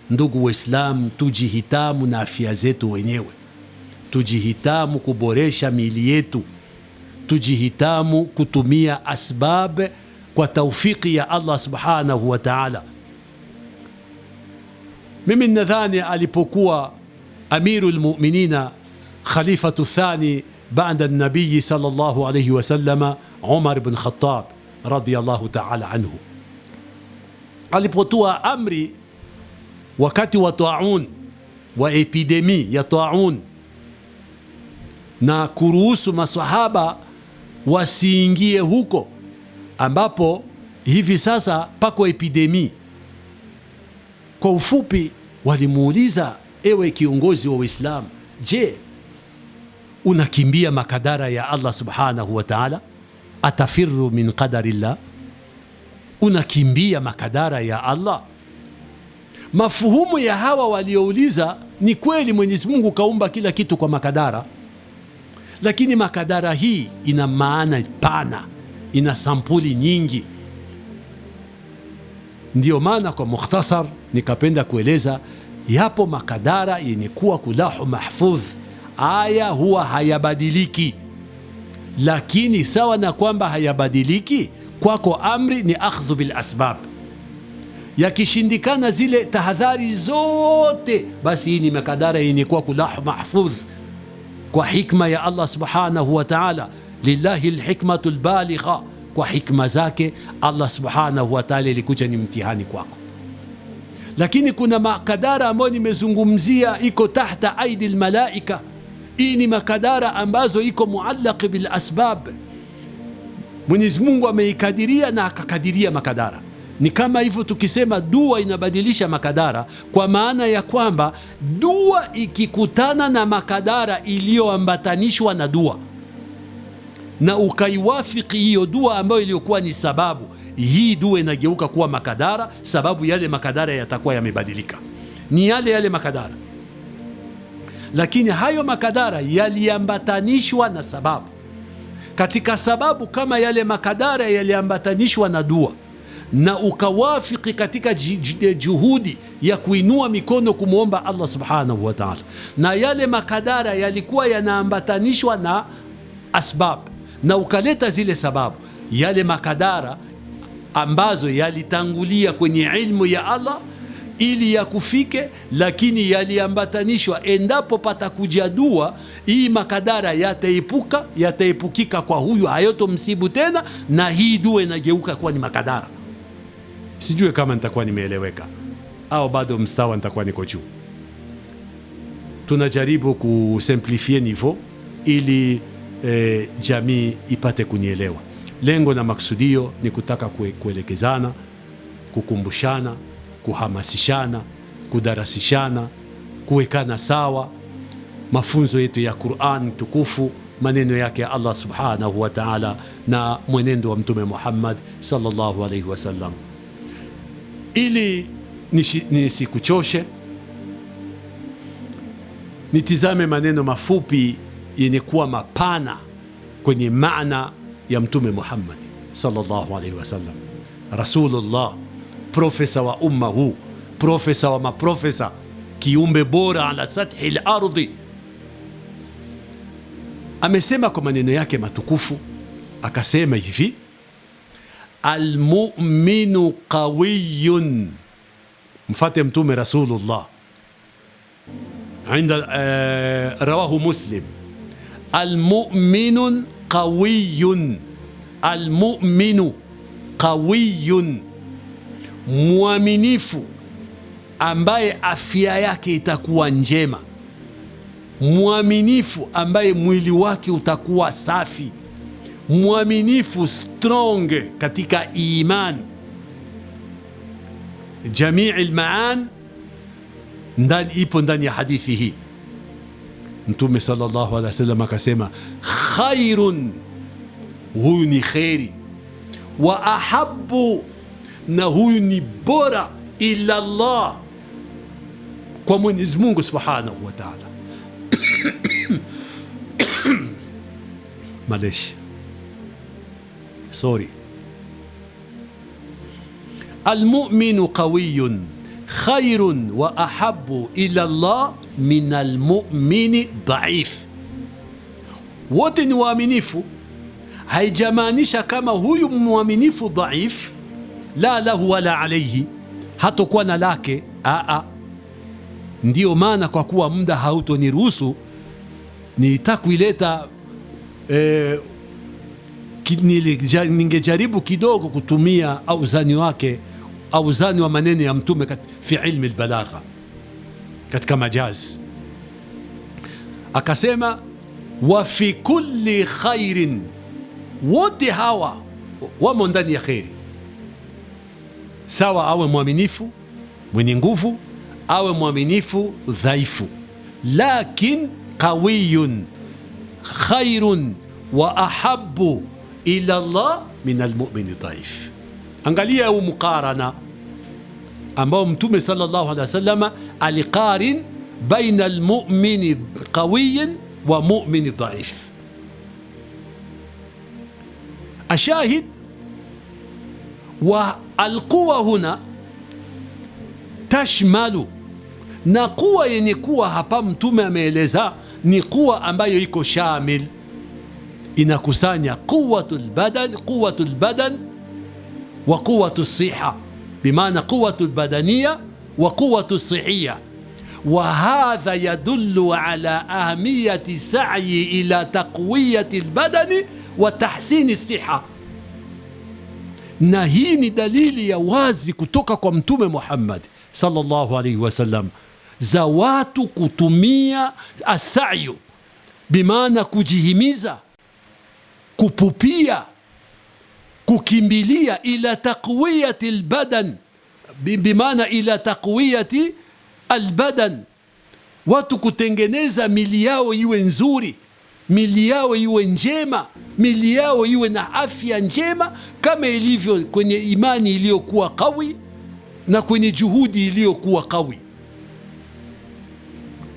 Ndugu Waislamu, tujihitamu na afya zetu wenyewe, tujihitamu kuboresha miili yetu, tujihitamu kutumia asbab kwa taufiki ya Allah subhanahu wa ta'ala. Mimi nadhani alipokuwa Amirul Mu'minina Khalifatu Thani baada an-Nabii sallallahu alayhi wasallam, Umar ibn Khattab radiyallahu ta'ala anhu, alipotoa amri wakati wa taun wa epidemi ya taun na kuruhusu masahaba wasiingie huko ambapo hivi sasa pako epidemi. Kwa ufupi, walimuuliza, ewe kiongozi wa Uislamu, je, unakimbia makadara ya Allah subhanahu wa ta'ala? Atafiru min qadarillah? Unakimbia makadara ya Allah? Mafuhumu ya hawa waliouliza ni kweli Mwenyezi Mungu kaumba kila kitu kwa makadara, lakini makadara hii ina maana pana, ina sampuli nyingi. Ndiyo maana kwa mukhtasar nikapenda kueleza, yapo makadara yenye kuwa kulahu mahfudh, aya huwa hayabadiliki. Lakini sawa na kwamba hayabadiliki, kwako amri ni akhdhu bil asbab. Yakishindikana zile tahadhari zote, basi hii ni makadara yenye kuwa kulahu mahfudh kwa hikma ya Allah subhanahu wa ta'ala. Lillahi alhikmatu albaligha, kwa hikma zake Allah subhanahu wa ta'ala ilikuja ni mtihani kwako. Lakini kuna makadara ambayo nimezungumzia iko tahta aidi almalaika. Hii ni makadara ambazo iko muallaq bil asbab. Mwenyezi Mungu ameikadiria na akakadiria makadara. Ni kama hivyo tukisema dua inabadilisha makadara, kwa maana ya kwamba dua ikikutana na makadara iliyoambatanishwa na dua na ukaiwafiki hiyo dua ambayo iliyokuwa ni sababu, hii dua inageuka kuwa makadara, sababu yale makadara yatakuwa yamebadilika. Ni yale makadara, lakini hayo makadara yaliambatanishwa na sababu. Katika sababu kama yale makadara yaliambatanishwa na dua na ukawafiki katika juhudi ya kuinua mikono kumwomba Allah subhanahu wa ta'ala, na yale makadara yalikuwa yanaambatanishwa na asbab na ukaleta zile sababu, yale makadara ambazo yalitangulia kwenye ilmu ya Allah ili yakufike, lakini yaliambatanishwa, endapo patakuja dua, hii makadara yataepukika kwa huyu, hayotomsibu tena, na hii dua inageuka kuwa ni makadara. Sijue kama nitakuwa nimeeleweka au bado mstawa nitakuwa niko juu. Tunajaribu kusimplifie niveau ili jamii ipate kunielewa. Lengo na maksudio ni kutaka kuelekezana, kukumbushana, kuhamasishana, kudarasishana, kuwekana sawa mafunzo yetu ya Qur'an tukufu, maneno yake ya Allah subhanahu wa ta'ala na mwenendo wa Mtume Muhammad sallallahu alayhi wasallam. Ili nisikuchoshe, nitizame maneno mafupi yenye kuwa mapana kwenye maana ya Mtume Muhammad sallallahu alayhi wasallam. Rasulullah, profesa wa umma huu, profesa wa maprofesa, kiumbe bora ala sathi al-ardhi, amesema kwa maneno yake matukufu, akasema hivi: almu'minu qawiyyun. Mfate Mtume Rasulullah, عند رواه مسلم. المؤمن قوي. المؤمن qawiyun, mwaminifu ambaye afya yake itakuwa njema, mwaminifu ambaye mwili wake utakuwa safi, mwaminifu strong katika iman. Jamii almaan ipo ndani ya hadithi hii. Mtume sallallahu alaihi wasallam akasema, khairun, huyu ni kheri, wa ahabbu, na huyu ni bora, ila Allah, kwa Mwenyezi Mungu subhanahu wa ta'ala. Malesh, sorry. Almu'minu qawiyun khairun wa ahabbu ila Allah min almu'mini dhaif. Wote ni waaminifu, haijamaanisha kama huyu mwaminifu dhaif, la lahu wala alayhi, hatakuwa na lake. Ndiyo maana kwa kuwa muda hautoniruhusu, nitakuileta ningejaribu kidogo kutumia auzani wake, auzani wa maneno ya Mtume fi ilmi albalagha, katika majaz. Akasema, wa fi kulli khairin, wote hawa wamo ndani ya khairi. Sawa awe mwaminifu mwenye nguvu, awe mwaminifu dhaifu, lakin qawiyun khairun wa ahabbu ila Allah min almu'mini dhaif. Angalia huu mukarana ambao Mtume sallallahu alaihi wasallam aliqarin baina almu'mini qawiyin wa mu'mini dhaif. Ashahid, wa alquwa huna tashmalu, na kuwa yenye kuwa hapa Mtume ameeleza ni kuwa ambayo iko shamil, inakusanya quwwatul badan wa quwwatu siha, bimaana quwwatu badaniya wa quwwatu sihiyya. Wa hadha yadullu ala ahmiyati sa'yi ila taqwiyati albadani wa tahsini siha. Na hii ni dalili ya wazi kutoka kwa Mtume Muhammad sallallahu alaihi wasallam za watu kutumia asayu, bimaana kujihimiza, kupupia, kukimbilia ila taqwiyati albadan, bimaana ila taqwiyati albadan, watu kutengeneza mili yao iwe nzuri, mili yao iwe njema, mili yao iwe na afya njema, kama ilivyo kwenye imani iliyokuwa kawi na kwenye juhudi iliyokuwa kawi.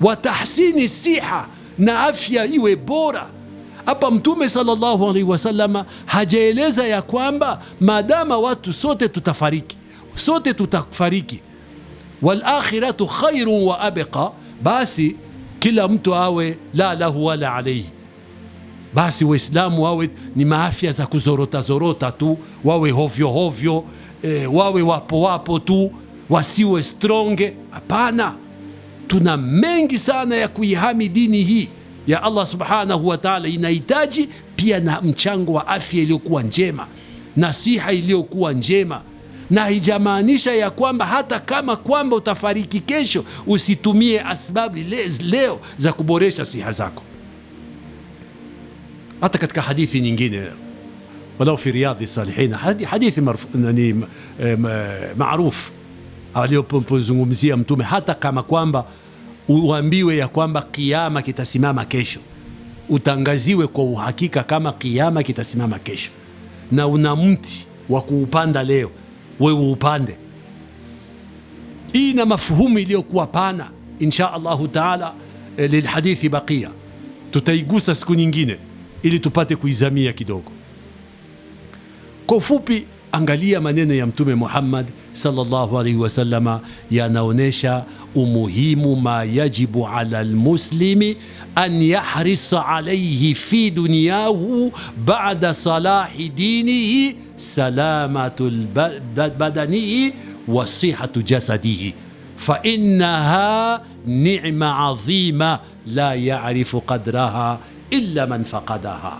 Wa tahsini siha, na afya iwe bora. Hapa Mtume sallallahu alaihi wasallam hajaeleza ya kwamba madama watu sote tutafariki, sote tutafariki, wal akhiratu khairun wa abqa, basi kila mtu awe la lahu wala alayhi. Basi Waislamu wawe ni maafya za kuzorota zorota tu, wawe hovyo hovyo, wawe wapo wapo tu, wasiwe strong. Hapana, tuna mengi sana ya kuihami dini hii ya Allah subhanahu wa ta'ala. Inahitaji pia na mchango wa afya iliyokuwa njema, nasiha iliyokuwa njema, na haijamaanisha ya kwamba hata kama kwamba utafariki kesho usitumie asbabu leo za kuboresha siha zako. Hata katika hadithi nyingine, walau fi riyadhi salihin, hadithi maruf aliyozungumzia Mtume, hata kama kwamba uambiwe ya kwamba kiyama kitasimama kesho, utangaziwe kwa uhakika kama kiyama kitasimama kesho, na una mti wa kuupanda leo, wewe upande. Hii na mafuhumu iliyokuwa pana, insha Allahu taala. Lilhadithi baqiya, tutaigusa siku nyingine ili tupate kuizamia kidogo. Kwa ufupi, angalia maneno ya Mtume Muhammad sallallahu alaihi wasallama yanaonesha umuhimu ma yajibu ala almuslimi an yahrisa alayhi fi dunyahu ba'da salahi dinihi salamatu badanihi wa sihhatu jasadihi fa innaha ni'ma azima la ya'rifu qadraha illa man faqadaha.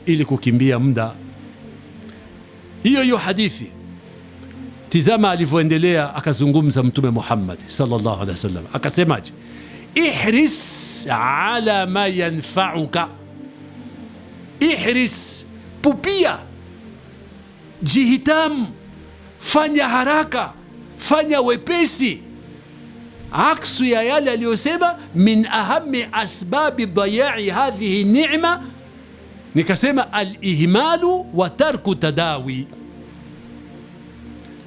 Ili kukimbia muda, hiyo hadithi, tizama alivyoendelea akazungumza Mtume Muhammad sallallahu alaihi wasallam, akasemaje? Ihris ala ma yanfa'uka, ihris, pupia, jihitamu, fanya haraka, fanya wepesi, aksu ya yale aliyosema min ahami asbabi dayai hadhihi ni'ma, nikasema al-ihmalu wa tarku tadawi.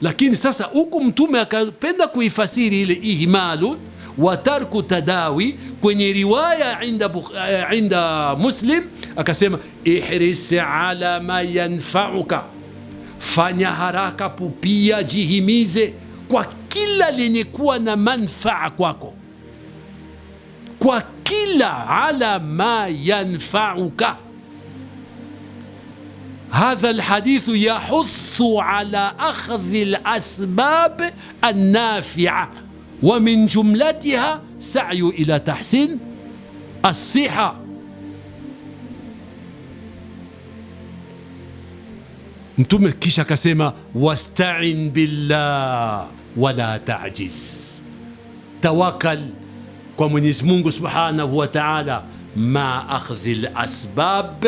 Lakini sasa huku Mtume akapenda kuifasiri ile ihmalu wa tarku tadawi kwenye riwaya inda Muslim, akasema ihris ala ma yanfa'uka, fanya haraka, pupia, jihimize kwa kila lenye kuwa na manfaa kwako, kwa kila, ala ma yanfa'uka. هذا الحديث يحث على أخذ الأسباب النافعة ومن جملتها سعي إلى تحسين الصحة. Mtume kisha kasema wasta'in billah wala ta'jiz, tawakkal kwa Mwenyezi Mungu Subhanahu wa Ta'ala, ma akhdhi al-asbab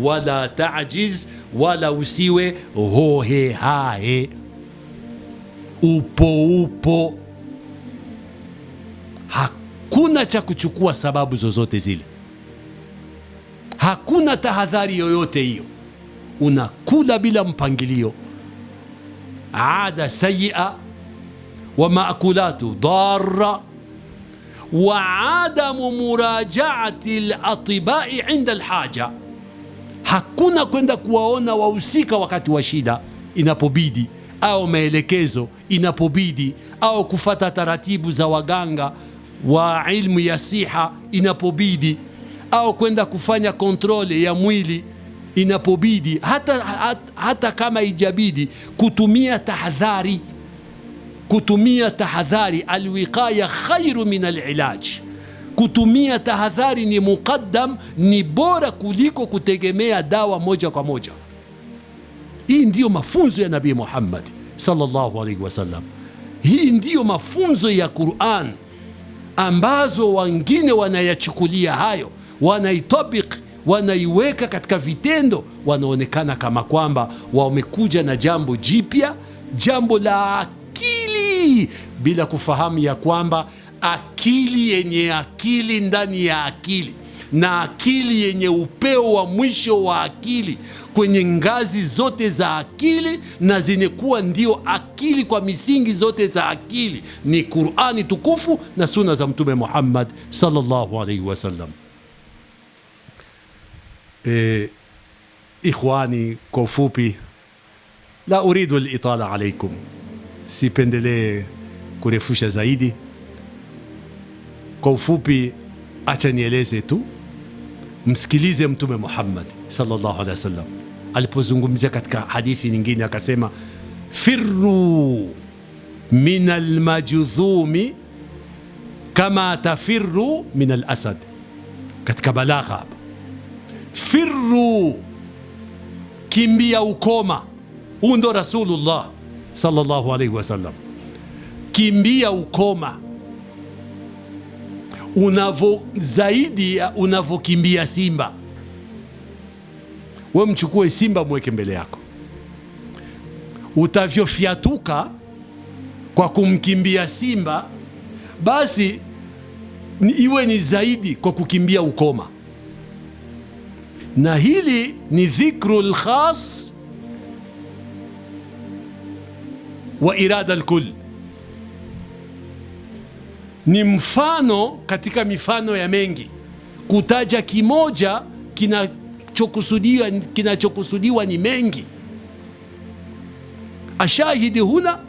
wala ta'jiz, wala usiwe hohe hae, upo. Hakuna cha kuchukua sababu zozote zile, hakuna tahadhari yoyote hiyo, unakula bila mpangilio, ada sayyi'a wa maakulatu darra wa adamu murajaati al-atibai inda al-haja. Hakuna kwenda kuwaona wahusika wakati wa shida inapobidi, au maelekezo inapobidi, au kufata taratibu za waganga wa ilmu ya siha inapobidi, au kwenda kufanya kontrole ya mwili inapobidi, hata kama ijabidi, kutumia tahadhari. Alwiqaya khairu min alilaj, kutumia tahadhari ni muqaddam, ni bora kuliko kutegemea dawa moja kwa moja. Hii ndiyo mafunzo ya Nabii Muhammad sallallahu alaihi wasallam. Hii ndiyo mafunzo ya Qur'an ambazo wengine wanayachukulia hayo, wanaitabik, wanaiweka katika vitendo, wanaonekana kama kwamba wamekuja na jambo jipya, jambo la akili, bila kufahamu ya kwamba akili yenye akili ndani ya akili, na akili yenye upeo wa mwisho wa akili kwenye ngazi zote za akili, na zinekuwa ndio akili kwa misingi zote za akili, ni Qur'ani tukufu na sunna za Mtume Muhammad sallallahu alaihi wasallam. Ikhwani, kwa ufupi, la uridu al-itala alaikum, sipendelee kurefusha zaidi. Kwa ufupi, acha nieleze tu, msikilize Mtume Muhammad sallallahu alaihi wasallam alipozungumzia katika hadithi nyingine, akasema firru min almajdhumi kama tafirru min alasad. Katika balagha, firru, kimbia ukoma. Huyu ndo Rasulullah sallallahu alaihi wasallam, kimbia ukoma zaidi unavokimbia simba. We mchukue simba mweke mbele yako, utavyofyatuka kwa kumkimbia simba, basi iwe ni zaidi kwa kukimbia ukoma. Na hili ni dhikrul khas wa irada al-kull, ni mfano katika mifano ya mengi, kutaja kimoja kinachokusudiwa ni mengi. Ashahidi huna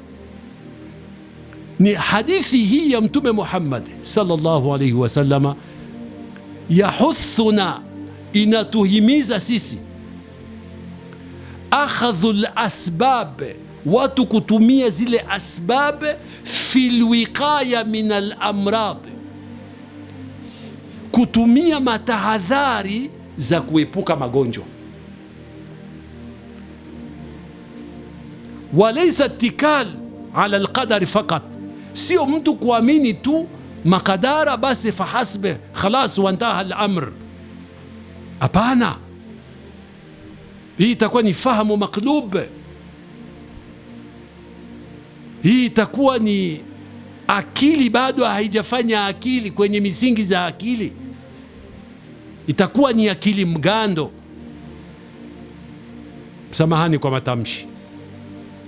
ni hadithi hii ya Mtume Muhammad sallallahu alaihi wasallama, yahuthuna, inatuhimiza sisi, akhadhul asbab, watu kutumia zile asbab, fil wiqaya min al amrad, kutumia matahadhari za kuepuka magonjwa. walaysa ittikal ala alqadari faqat, sio mtu kuamini tu makadara basi fahasbe khalas wantaha al-amr. Hapana, hii itakuwa ni fahamu maklub, hii itakuwa ni akili bado haijafanya akili kwenye misingi za akili, itakuwa ni akili mgando. Samahani kwa matamshi.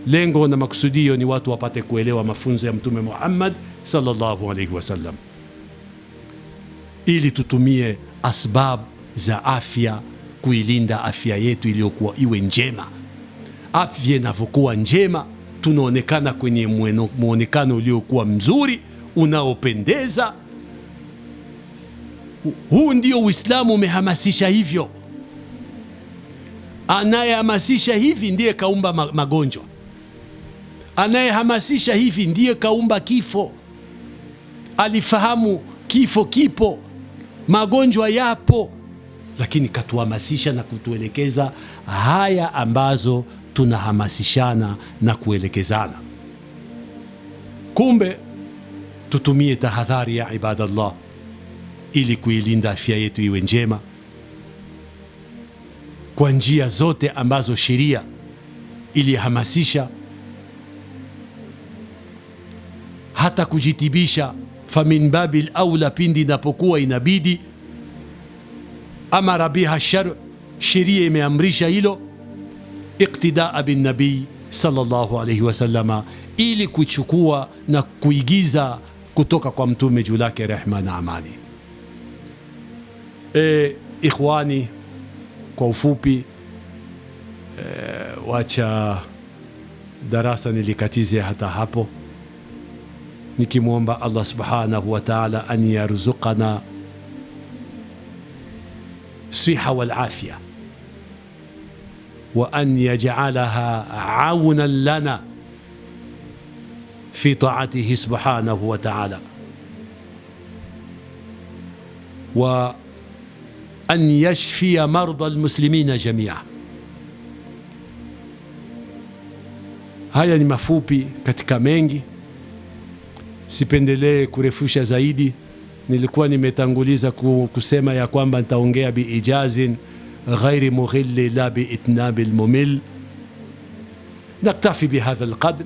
Lengo na makusudio ni watu wapate kuelewa mafunzo ya Mtume Muhammad sallallahu alaihi wasallam, ili tutumie asbab za afya kuilinda afya yetu iliyokuwa iwe njema. Afya inavyokuwa njema, tunaonekana kwenye muonekano uliokuwa mzuri unaopendeza. Huu ndio Uislamu umehamasisha hivyo. Anayehamasisha hivi ndiye kaumba magonjwa, anayehamasisha hivi ndiye kaumba kifo. Alifahamu kifo kipo, magonjwa yapo, lakini katuhamasisha na kutuelekeza haya ambazo tunahamasishana na kuelekezana. Kumbe tutumie tahadhari ya ibadallah ili kuilinda afya yetu iwe njema kwa njia zote ambazo sheria ilihamasisha, hata kujitibisha famin babil aula pindi inapokuwa inabidi. Amara biha shar, sheria imeamrisha hilo, iqtidaa bin nabii sallallahu alayhi wasallama, ili kuchukua na kuigiza kutoka kwa mtume juu lake rehma na amani. Ikhwani, kwa ufupi, wacha darasa nilikatize hata hapo, nikimwomba Allah subhanahu wa ta'ala an yarzuqana siha wal afya wa an yaj'alaha aunan lana fi ta'atihi subhanahu wa ta'ala, wa an yashfiya marda almuslimina jamia. Haya ni mafupi katika mengi, sipendelee kurefusha zaidi. Nilikuwa nimetanguliza kusema ya kwamba nitaongea biijazin ghairi mughilli la biitnabi almumil. Naktafi bihadha alqadr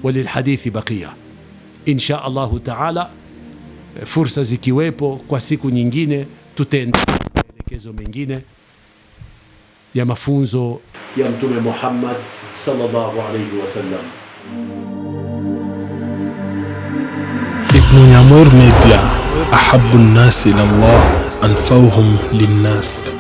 walilhadithi baqiya insha Allahu taala. Fursa zikiwepo kwa siku nyingine, tutaenda maelekezo mengine ya mafunzo ya Mtume Muhammad sallallahu alayhi wasallam. Ibn Nyamur Media, ahabbu an-nasi ila Allah anfa'uhum lin-nas.